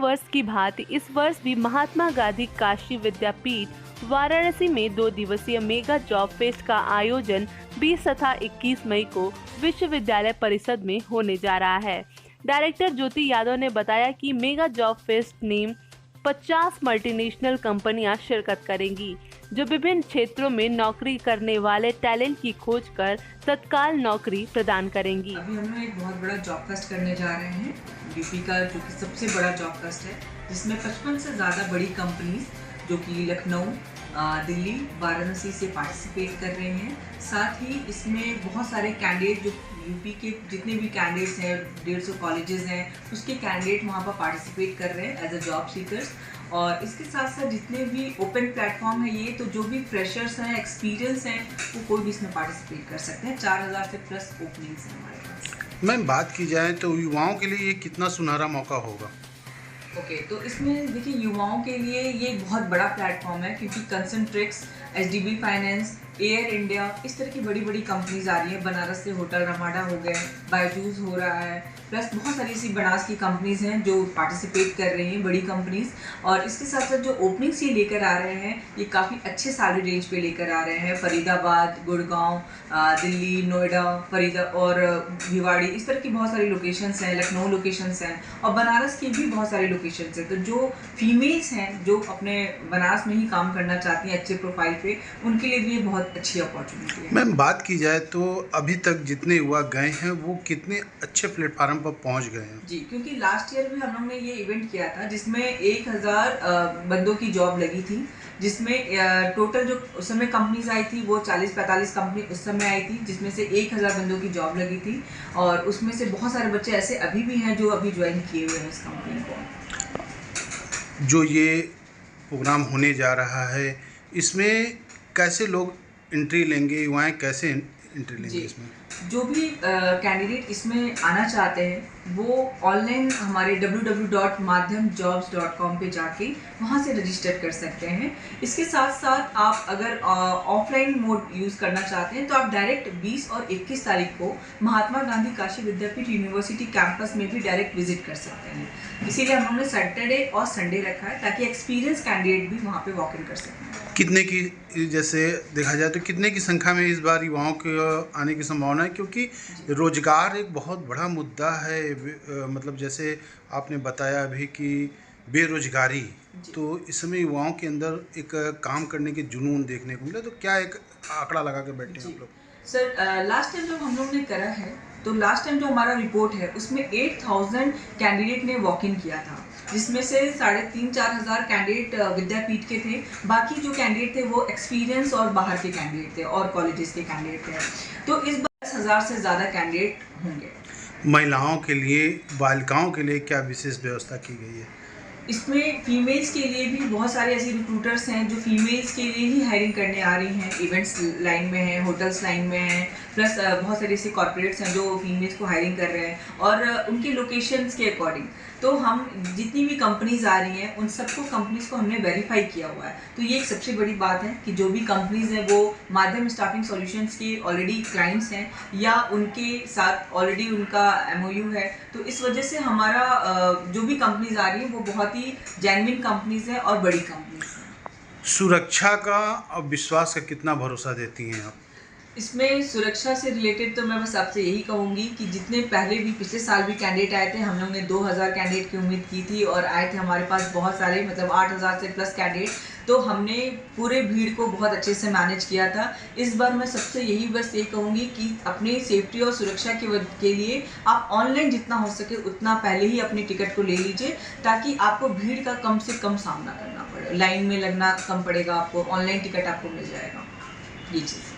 वर्ष की भांति इस वर्ष भी महात्मा गांधी काशी विद्यापीठ वाराणसी में 2 दिवसीय मेगा जॉब फेस्ट का आयोजन 20 तथा 21 मई को विश्वविद्यालय परिषद में होने जा रहा है। डायरेक्टर ज्योति यादव ने बताया कि मेगा जॉब फेस्ट में 50 मल्टीनेशनल कंपनियां शिरकत करेंगी, जो विभिन्न क्षेत्रों में नौकरी करने वाले टैलेंट की खोज कर तत्काल नौकरी प्रदान करेंगी। अभी हम लोग एक बहुत बड़ा जॉब फेस्ट करने जा रहे हैं यूपी का, जो कि सबसे बड़ा जॉब फेस्ट है, जिसमें 55 से ज़्यादा बड़ी कंपनीज जो कि लखनऊ, दिल्ली, वाराणसी से पार्टिसिपेट कर रहे हैं। साथ ही इसमें बहुत सारे कैंडिडेट, जो यूपी के जितने भी कैंडिडेट्स हैं, 150 कॉलेजेस हैं, उसके कैंडिडेट वहाँ पर पार्टिसिपेट कर रहे हैं एज अ जॉब सीकर्स। और इसके साथ साथ जितने भी ओपन प्लेटफॉर्म है ये, तो जो भी फ्रेशर्स हैं, एक्सपीरियंस हैं, वो कोई भी इसमें पार्टिसिपेट कर सकते हैं। 4000 से प्लस ओपनिंग्स हैं हमारे पास। मैम, बात की जाए तो युवाओं के लिए ये कितना सुनहरा मौका होगा? ओके, तो इसमें देखिए युवाओं के लिए ये एक बहुत बड़ा प्लेटफॉर्म है, क्योंकि कंसंट्रिक्स, एचडीबी फाइनेंस, एयर इंडिया, इस तरह की बड़ी बड़ी कंपनीज आ रही है। बनारस से होटल रमाडा हो गए, बायजूस हो रहा है, प्लस बहुत सारी ऐसी बनास की कंपनीज हैं जो पार्टिसिपेट कर रही हैं, बड़ी कंपनीज। और इसके साथ साथ जो ओपनिंग्स ये लेकर आ रहे हैं, ये काफ़ी अच्छे सैलरी रेंज पे लेकर आ रहे हैं। फरीदाबाद, गुड़गांव, दिल्ली, नोएडा, और भिवाड़ी, इस तरह की बहुत सारी लोकेशंस हैं, लखनऊ लोकेशंस हैं, और बनारस की भी बहुत सारी लोकेशंस हैं। तो जो फीमेल्स हैं जो अपने बनारस में ही काम करना चाहती हैं अच्छे प्रोफाइल पे, उनके लिए भी ये बहुत अच्छी अपॉर्चुनिटी है। मैम, बात की जाए तो अभी तक जितने युवा गए हैं वो कितने अच्छे प्लेटफार्म पर पहुंच गए हैं? जी, क्योंकि लास्ट ईयर भी हम लोग ने ये इवेंट किया था, जिसमें 1000 बंदों की जॉब लगी थी, जिसमें टोटल जो उस समय कंपनीज आई थी वो 40-45 कंपनी उस समय आई थी, जिसमें से 1000 बंदों की जॉब लगी थी। और उसमें से बहुत सारे बच्चे ऐसे अभी भी हैं जो अभी ज्वाइन किए हुए हैं इस कंपनी को। जो ये प्रोग्राम होने जा रहा है, इसमें कैसे लोग एंट्री लेंगे, युवाएं कैसे एंट्री लेंगे इसमें? जो भी कैंडिडेट इसमें आना चाहते हैं वो ऑनलाइन हमारे www.madhyamjobs.com पे जाके वहाँ से रजिस्टर कर सकते हैं। इसके साथ साथ आप अगर ऑफलाइन मोड यूज़ करना चाहते हैं तो आप डायरेक्ट 20 और 21 तारीख को महात्मा गांधी काशी विद्यापीठ यूनिवर्सिटी कैंपस में भी डायरेक्ट विजिट कर सकते हैं। इसीलिए हम लोगों ने सैटरडे और संडे रखा है, ताकि एक्सपीरियंस कैंडिडेट भी वहाँ पे वॉक इन कर सकें। कितने की, जैसे देखा जाए तो कितने की संख्या में इस बार युवाओं के आने की संभावना है? क्योंकि रोजगार एक बहुत बड़ा मुद्दा है। मतलब जैसे आपने बताया अभी कि बेरोजगारी, तो इस समय युवाओं के अंदर एक काम करने के जुनून देखने को मिला, तो क्या एक आंकड़ा लगा के बैठे हैं आप लोग? सर, लास्ट टाइम जब हम लोग ने करा है, तो लास्ट टाइम जो हमारा रिपोर्ट है उसमें 8000 कैंडिडेट ने वॉक इन किया था, जिसमें से 3,500-4 हज़ार कैंडिडेट विद्यापीठ के थे। बाकी जो कैंडिडेट थे वो एक्सपीरियंस और बाहर के कैंडिडेट थे और कॉलेजेस के कैंडिडेट थे। तो इस बार 10,000 से ज़्यादा कैंडिडेट होंगे। महिलाओं के लिए, बालिकाओं के लिए क्या विशेष व्यवस्था की गई है? इसमें फीमेल्स के लिए भी बहुत सारे ऐसे रिक्रूटर्स हैं जो फीमेल्स के लिए ही हायरिंग करने आ रही हैं। इवेंट्स लाइन में हैं, होटल्स लाइन में हैं, प्लस बहुत सारे ऐसे कॉर्पोरेट्स हैं जो फीमेल्स को हायरिंग कर रहे हैं, और उनके लोकेशंस के अकॉर्डिंग। तो हम जितनी भी कंपनीज आ रही हैं उन सबको कंपनीज को हमने वेरीफाई किया हुआ है। तो ये एक सबसे बड़ी बात है कि जो भी कंपनीज हैं वो माध्यम स्टाफिंग सॉल्यूशंस के ऑलरेडी क्लाइंट्स हैं, या उनके साथ ऑलरेडी उनका MOU है। तो इस वजह से हमारा जो भी कंपनीज आ रही हैं वो बहुत ही जेन्युइन कंपनीज हैं और बड़ी कंपनीज हैं। सुरक्षा का और विश्वास का कितना भरोसा देती हैं आप? इसमें सुरक्षा से रिलेटेड तो मैं बस आपसे यही कहूँगी कि जितने पहले भी पिछले साल भी कैंडिडेट आए थे, हम लोग ने 2000 कैंडिडेट की उम्मीद की थी और आए थे हमारे पास बहुत सारे, मतलब 8000 से प्लस कैंडिडेट। तो हमने पूरे भीड़ को बहुत अच्छे से मैनेज किया था। इस बार मैं सबसे यही बस ये कहूँगी कि अपनी सेफ्टी और सुरक्षा के लिए आप ऑनलाइन जितना हो सके उतना पहले ही अपनी टिकट को ले लीजिए, ताकि आपको भीड़ का कम से कम सामना करना पड़े, लाइन में लगना कम पड़ेगा, आपको ऑनलाइन टिकट आपको मिल जाएगा। ये चीज़